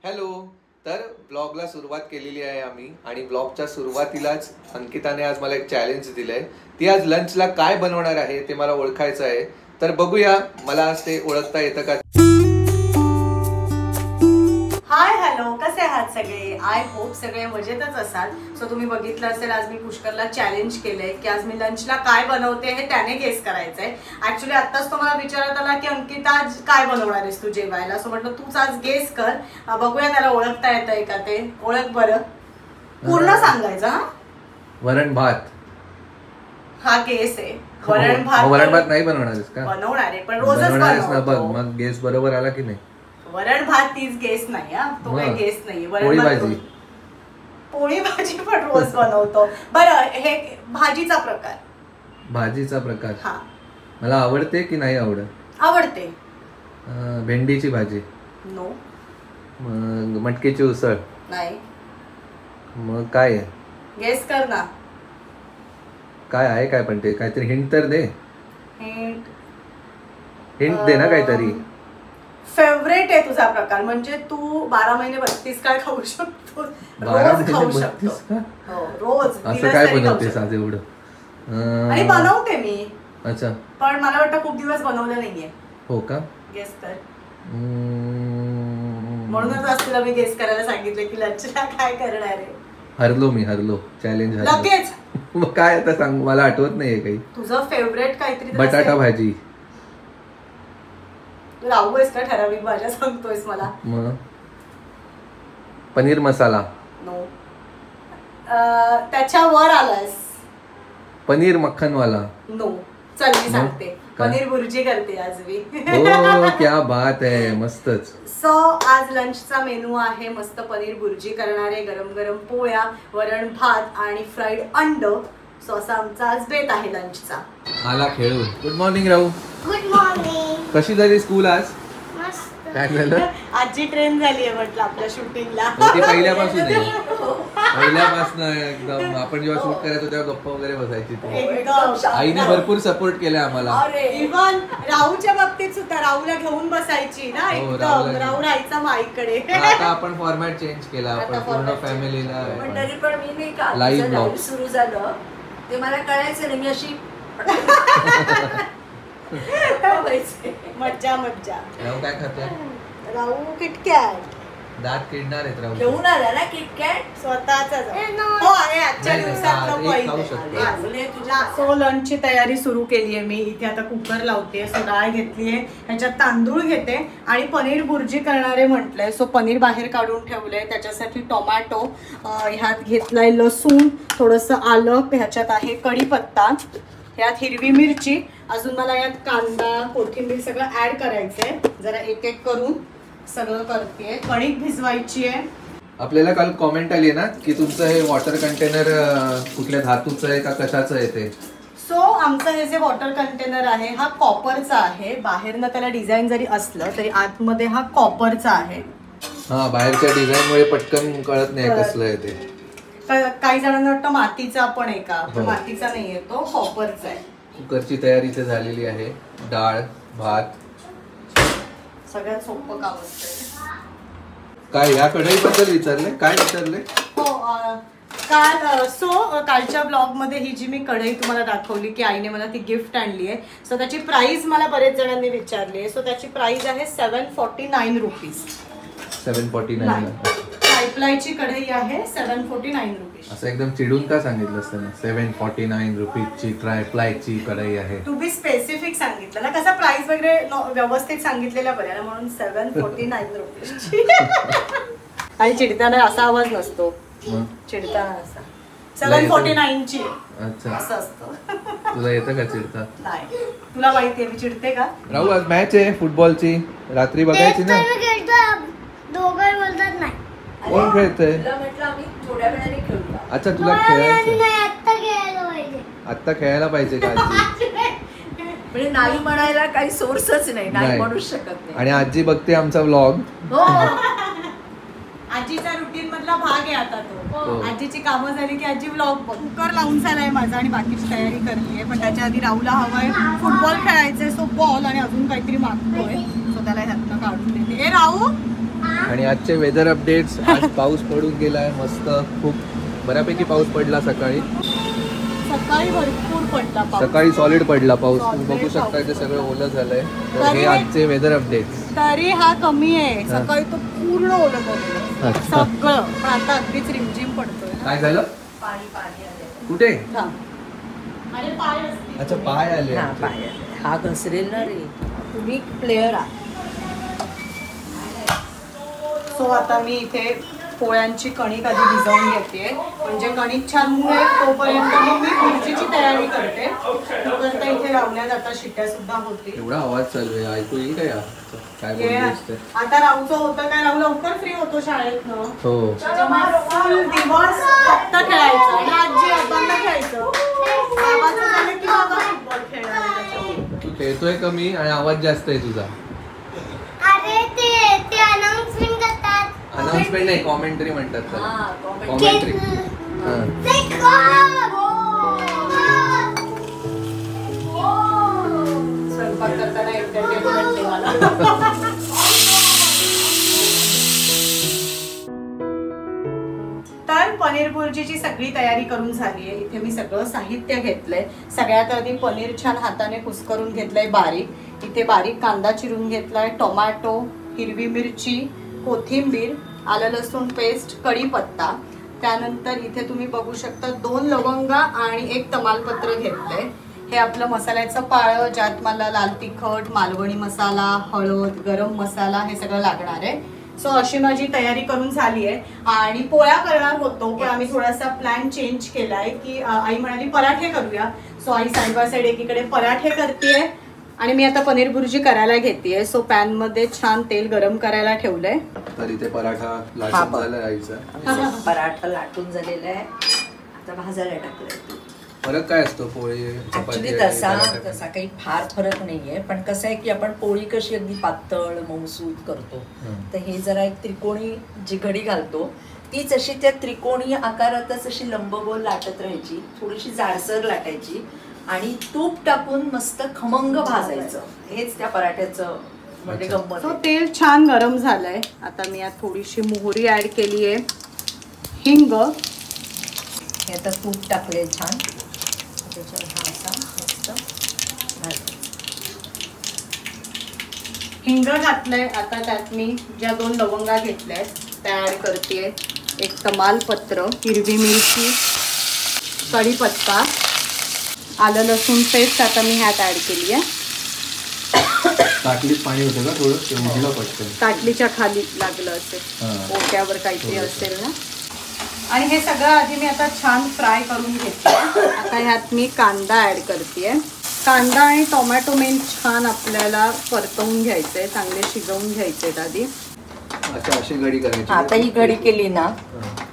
Hello. तर ब्लॉगला सुरुवात केलेली आहे आम्ही आणि ब्लॉगच्या सुरुवातीलाच अंकिताने आज मला एक चॅलेंज दिलंय. ती आज लंचला काय बनवणार आहे ते मला ओळखायचं आहे. तर बघूया मला आज ते ओळखता येतं का. हाय हॅलो, कसे आहात सगळे? आय होप सगळे मजेतच असाल. सो तुम्ही बघितलं असेल आज मी पुष्करला चॅलेंज केलंय की आज मी लंचला काय बनवते हे त्याने गेस करायचंय. ऍक्च्युली आत्ताच तो मला विचारत आला की अंकिता आज काय बनवणार आहेस तू जेवायला. सो म्हटलं तूच आज गेस कर, बघूया त्याला ओळखता येतंय का ते. ओळख बरं, पूर्ण सांगायचं. हा, वरण भात. हा गेस आहे. वरण भात. वरण भात नाही बनवणार आहेस का? बनवणार आहे पण रोजच बनवतो. मग गेस बरोबर आला की नाही? वरण भात तीच गेस नाही. तो काही गेस नाही. पोळी भाजी. पोळी भाजी पण रोज बनवतो. बरं, हे भाजीचा प्रकार. भाजीचा प्रकार. हा, मला आवडते की नाही आवडत? आवडते. भेंडीची भाजी. नो. मग मटकीची उसळ. नाही. मग काय आहे? गेस कर ना. काय आहे काय पण ते काहीतरी हिंट तर दे. हिंट दे ना काहीतरी. फेवरेट आहे तुझा प्रकार, म्हणजे तू 12 महिने 32 काळ खाऊ शकतो. रोज खाऊ शकतो. हो, रोज. असं काय बनवतेस आज एवढं? आणि बनवते मी. अच्छा. पण मला वाटतं खूप दिवस बनवलं नाहीये. हो का? गेस कर. म्हणूनच आज तुला मी गेस करायला सांगितलं की लंचला काय करणार आहे. हरलो चॅलेंज हरलो लगेच. मग काय आता सांग, मला आठवत नाहीये काही. तुझं फेवरेट काहीतरी. बटाटा भाजी. तू राहू आहेस का ठराविक भाज्या सांगतोयस मला? मग पनीर मसाला. नो. त्याच्यावर आलायस. पनीर मक्खनवाला. नो. चल मी सांगते. पनीर भुर्जी करते आज मी. ओ क्या बात आहे, मस्तच. सो आज लंचचा मेनू आहे मस्त पनीर भुर्जी करणारे, गरम गरम पोळ्या, वरण भात आणि फ्राईड अंड. सो असा आमचा आज बेत आहे लंचचा. आला खेळून. गुड मॉर्निंग राहू. Good morning. कशी झाली स्कूल आज? मस्त. काय झालं? आजची ट्रेन झाली आहे म्हटलं आपल्या शूटिंगला. ती पहिल्यापासून आहे. पहिल्यापासून एकदम आपण जेव्हा शूट करायचो तेव्हा गप्पा वगैरे बसायची ती. एकदम आईने भरपूर सपोर्ट केलाय आम्हाला. इव्हन राहूच्या बाबतीत सुद्धा राहूला घेऊन बसायची ना. हो, एकदम राहू राहायचा माईकडे. आता आपण फॉर्मॅट चेंज केला. आपण पूर्ण फॅमिलीला. पण तरी पण मी नाही का लाईव्ह ब्लॉग सुरू झालं ते मला कळायचं नाही. मी अशी मज्जा मज्जा. राहू काय खाते? राहू किटकॅट. दात किडणार आहेत राहू. घेऊन आला ना किटकॅट स्वतःचा. हो, आहे आजच्या दिवसातलं तुझ्या. सो लंचची तयारी सुरू केली आहे मी. इथे आता कुकर लावते. सो डाळ घेतलीये, ह्याच्यात तांदूळ घेते आणि पनीर भुर्जी करणारे म्हटलंय. सो पनीर बाहेर काढून ठेवलंय. त्याच्यासाठी टोमॅटो, ह्यात घेतलाय लसूण, थोडंसं आलं, ह्याच्यात आहे कढीपत्ता, ह्यात हिरवी मिरची, अजून मला यात कांदा, कोथिंबीर सगळं ऍड करायचंय. जरा एक एक करून सगळं करते. कणिक भिजवायची आहे. आपल्याला काल कॉमेंट आली ना की तुमचं हे वॉटर कंटेनर कुठल्या धातूचं आहे का कशाचं आहे ते. सो आमचं हे जे वॉटर कंटेनर आहे हा कॉपरचा आहे. बाहेरनं त्याला डिझाईन जरी असलं तरी आतमध्ये हा कॉपरचा आहे. हा, बाहेरच्या डिझाईनमुळे पटकन कळत नाही कसलं आहे ते. काही जणांना वाटतं मातीचा पण आहे का, हो. मातीचा नाहीये, तो कॉपरचा आहे. कुकरची तयारी इथे झालेली आहे. डाळ, भात, सगळ्यात सोपं काम असतं. काय या कढईबद्दल विचारले? काय विचारले? हो, कालच्या ब्लॉग मध्ये ही जी मी कढई तुम्हाला दाखवली की आईने मला ती गिफ्ट आणली आहे. सो त्याची प्राइस मला बरेच जणांनी विचारली आहे. सो त्याची प्राइस आहे 749 रुपीज. 749. ट्रायप्लायची कढई आहे 749 रुपीज. असं एकदम चिडून का सांगितलं असतं ना? 749 रुपीजची ट्रायप्लायची कढई आहे. टू बी स्पेसिफिक सांगितलं ना, कसं प्राइस वगैरे सांगितलेलं सांगितलेल्या बऱ्या ना, म्हणून 749 रुपीजची. आणि चिडताना असा आवाज नसतो. चिडताना असा 749 ची. अच्छा, असं असतं. तुला येतं का चिडता? नाही. तुला माहितीये मी चिडते का? राहू, आज मॅच आहे फुटबॉलची. रात्री बघायची ना. दोघं बोलतात नाही. कोण खेळतंय? तुला म्हटलं आम्ही थोड्या वेळाने खेळूया. अच्छा, तुला खेळायचं. आत्ता खेळायला पाहिजे. आता खेळायला पाहिजे का आजी? म्हणजे नाही म्हणायला काही सोर्सच नाही. नाही म्हणूच शकत नाही. आणि आजी बघते आमचा व्लॉग. हो. आजीचा रुटीन मधला भाग आहे आता तो. हो. आजीची कामं झाली की आजी व्लॉग कुकर लावून झालाय माझा आणि बाकीची तयारी करते. पण त्याच्या आधी राहूला हवाय फुटबॉल खेळायचंय. सो बॉल आणि अजून काहीतरी मागतोय. सो त्याला ह्यातनं काढून देते. ए राहू, आणि आजचे वेदर अपडेट्स. आज पाऊस पडून गेलाय मस्त, खूप बऱ्यापैकी पाऊस पडला सकाळी. सकाळी भरपूर पडला पाऊस. सकाळी सॉलिड पडला पाऊस, तुम्ही बघू शकता ते सगळं ओलं झालंय. तर हे आजचे वेदर अपडेट्स. तरी हा कमी आहे, सकाळी तो पूर्ण ओलं पडलं सगळं, पण आता अगदीच रिमझिम पडतोय. काय झालं? पाणी पाणी आले. कुठे? आणि पाय असतील. अच्छा, पाय आले. हा पाय आले. हा घसरेल ना रे, तुम्ही प्लेअर आहात. सो आता मी इथे पोळ्यांची कणिक आधी भिजवून घेते, म्हणजे कणिक छान मुळे तोपर्यंत मग मी मिरचीची तयारी करते. तोपर्यंत इथे लावल्या जातात, शिट्ट्या सुद्धा होतील. एवढा आवाज चालू आहे, ऐकू येईल का? काय बोलतेस ते? आता राहूचं होतं काय, राहू लवकर फ्री होतो शाळेतनं. हो, फुल दिवस फक्त खेळायचं आणि आजी आबांना खेळायचं. बाबाचं झालं की बाबा फुटबॉल खेळणार आहे त्याच्यावर. तू खेळतोय कमी आणि आवाज जास्त आहे तुझा. अरे ते अनाउन्समेंट करतात. अनाउन्समेंट नाही, कॉमेंट्री म्हणतात त्याला. हा, commentary. कॉमेंट्री. Let's go! स्वयंपाक करताना एंटरटेनमेंट देवाला. तर पनीर भुर्जीची सगळी तयारी करून झाली आहे. इथे मी सगळं साहित्य घेतलंय. सगळ्यात आधी पनीर छान हाताने कुस्करून घेतलंय बारीक. इथे बारीक कांदा चिरून घेतलाय, टोमॅटो, हिरवी मिरची, कोथिंबीर, आलं लसूण पेस्ट, कढीपत्ता. त्यानंतर इथे तुम्ही बघू शकता 2 लवंगा आणि 1 तमालपत्र घेतलंय. हे आपलं मसाल्याचं पाळं, ज्यात मला लाल तिखट, मालवणी मसाला, हळद, गरम मसाला हे सगळं लागणार आहे. सो अशी माझी तयारी करून झाली आहे. आणि पोळ्या करणार होतो, पण आम्ही थोडासा प्लॅन चेंज केलाय की आई म्हणाली पराठे करूया. So I side by side एकीकडे पराठे करतेय आणि मी आता पनीर भुर्जी करायला घेतेय. सो पॅन मध्ये छान तेल गरम करायला ठेवलंय. तर इथे पराठा लाटून झाला आईचा. पराठा लाटून झालेला आहे, आता भाजायला टाकलाय. फरक काय असतो पोळी ऍक्च्युली तसा काही फार फरक नाहीये, पण कसं आहे की आपण पोळी कशी अगदी पातळ मऊसूत करतो, तर हे जरा एक त्रिकोणी जी घडी घालतो तीच अशी त्या त्रिकोणी आकारातच अशी लंबगोल लाटत राहायची, थोडीशी जाडसर लाटायची आणि तूप टाकून मस्त खमंग भाजायचं. हेच त्या पराठ्याचं म्हणजे गंमत. सो तेल छान गरम झालंय. आता मी यात थोडीशी मोहरी ऍड केली आहे, हिंग, हे आता तूप टाकले छान, त्याच्यावर हा असा मस्त भाजून. हिंग घातलंय. आता त्यात मी ज्या 2 लवंगा घेतल्या त्या ऍड करतेय, 1 तमालपत्र, हिरवी मिरची, कढीपत्ता, आलं लसूण पेस्ट आता मी ह्यात ऍड केली आहे. ताटलीत पाणी होतं का थोडं, ते उडलं पटकन. ताटलीच्या खाली लागलं असेल, ओट्यावर काहीतरी असेल ना. आणि हे सगळं आधी मी आता छान फ्राय करून घेतलं. आता ह्यात मी कांदा ऍड करतेय. कांदा आणि टोमॅटो मेन छान आपल्याला परतवून घ्यायचंय, चांगले शिजवून घ्यायचे आधी. अच्छा, अशी घडी करायची. आता ही घडी केली ना,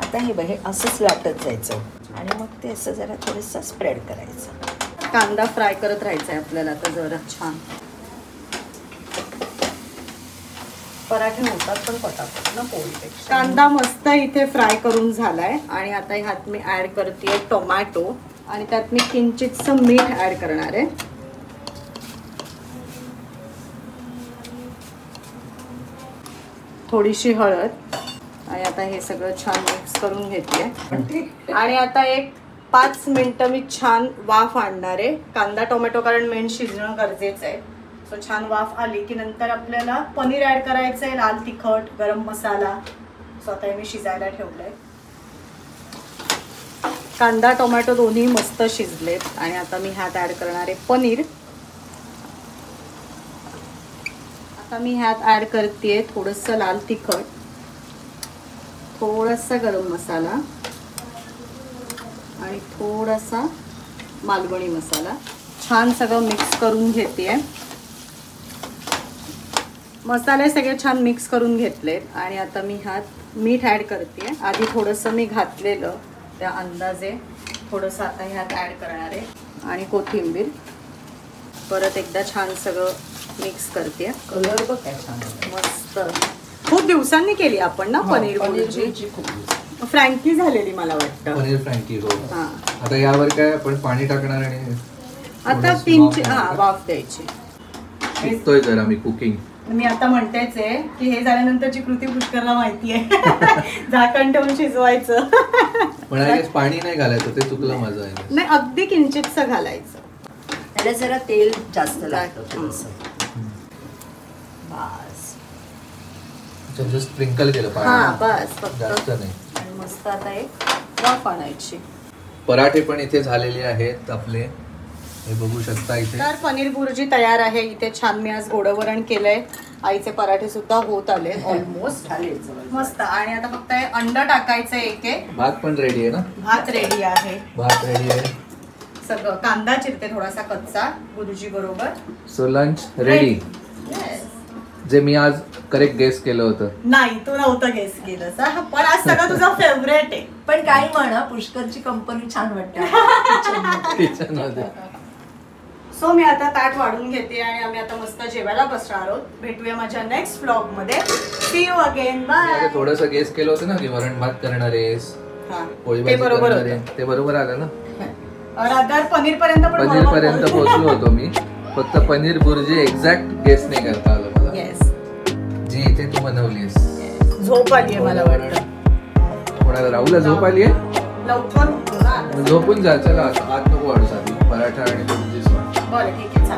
आता हे असंच लाटत जायचं आणि मग ते असं जरा थोडंसं स्प्रेड करायचं. कांदा फ्राय करत राहायचा आहे आपल्याला आता जरा छान. पराठे होतात पण पटापट ना पोळीपेक्षा. कांदा मस्त इथे फ्राय करून झालाय आणि आता ह्यात मी ऍड करते टोमॅटो आणि त्यात मी किंचितसं मीठ ऍड करणार आहे. थोडीशी हळद आणि आता हे सगळं छान मिक्स करून घेते. आणि आता एक 5 मिनिटं मी छान वाफ आणणार आहे. कांदा टोमॅटो कारण मेन शिजणं गरजेचं आहे. सो छान वाफ आली की नंतर आपल्याला पनीर ऍड करायचं आहे, लाल तिखट, गरम मसाला. सो आता मी शिजायला ठेवलंय. कांदा टोमॅटो दोन्ही मस्त शिजलेत आणि आता मी ह्यात ऍड करणार आहे पनीर. आता मी ह्यात ऍड करते थोडंसं लाल तिखट, थोडासा गरम मसाला आणि थोडासा मालवणी मसाला. छान सगळं मिक्स करून घेते. मसाले सगळे छान मिक्स करून घेतलेत आणि आता मी ह्यात मीठ ऍड करते. आधी थोडंसं मी घातलेलं, त्या अंदाजे थोडंसं आता ह्यात ऍड करणार आहे आणि कोथिंबीर. परत एकदा छान सगळं मिक्स करते. कलर बघ काय छान मस्त. खूप दिवसांनी केली आपण ना पनीर भुर्जी. फ्रँकी झालेली मला वाटतं. पनीर फ्रँकी. हो. हा, आता यावर काय आपण पाणी टाकणार आणि आता 3 वाफ द्यायची. शिकतोय जरा मी कुकिंग. मी आता म्हणतेच आहे की हे झाल्यानंतरची कृती पुष्करला माहिती आहे. झाकण ठेवून शिजवायचं. पण पाणी नाही घालायचं, ते चुकलं माझं आहे. नाही, अगदी किंचितसं घालायचं. त्याला जरा तेल जास्त लागतं थोडंसं. बस जस्ट स्प्रिंकल केलं हा पाणी, बस फक्त. जास्त नाही. आणि मस्त आता एक वाफ आणायची. पराठे पण इथे झालेले आहेत आपले, हे बघू शकता इथे. तर पनीर बुर्जी तयार आहे. इथे छान मी आज गोडवरण केलंय. आईचे पराठे सुद्धा होत आले ऑलमोस्ट. मस्त. आणि आता फक्त हे अंड टाकायचं एक एक. भात पण रेडी आहे ना? भात रेडी आहे. भात रेडी आहे. सगळं कांदा चिरते थोडासा कच्चा बुर्जी बरोबर. So lunch ready. जे मी आज करेक्ट गेस केलं होतं. नाही, तू नव्हतं गेस केलं, पण आज सगळं तुझा फेवरेट आहे. पण काही म्हणा, पुष्करची कंपनी छान वाटते किचन मध्ये. सो मी आता ताट वाढून घेते आणि आम्ही आता मस्त जेवायला बसणार आहोत. भेटूया माझ्या नेक्स्ट व्लॉग मध्ये. See you again. बाय. थोडस गेस केलं होतं ना की वरण भात करणार आहेस, पोळी ते भाजी बरोबर करणार आहे. होतं. ते बरोबर आलं ना? रादर पनीर पर्यंत पण पनीर पर्यंत पोहोचलो होतो मी. फक्त पनीर बुर्जी एक्झॅक्ट गेस नाही करता आलं मला. येस. जी इथे तू बनवलीस. झोप आली आहे मला वाटतं. कोणाला? राहुलला झोप आली आहे? लवकर झोपून जा. चला आत नको वाढू. पराठा आणि बुर्जी. बरं ठीक आहे.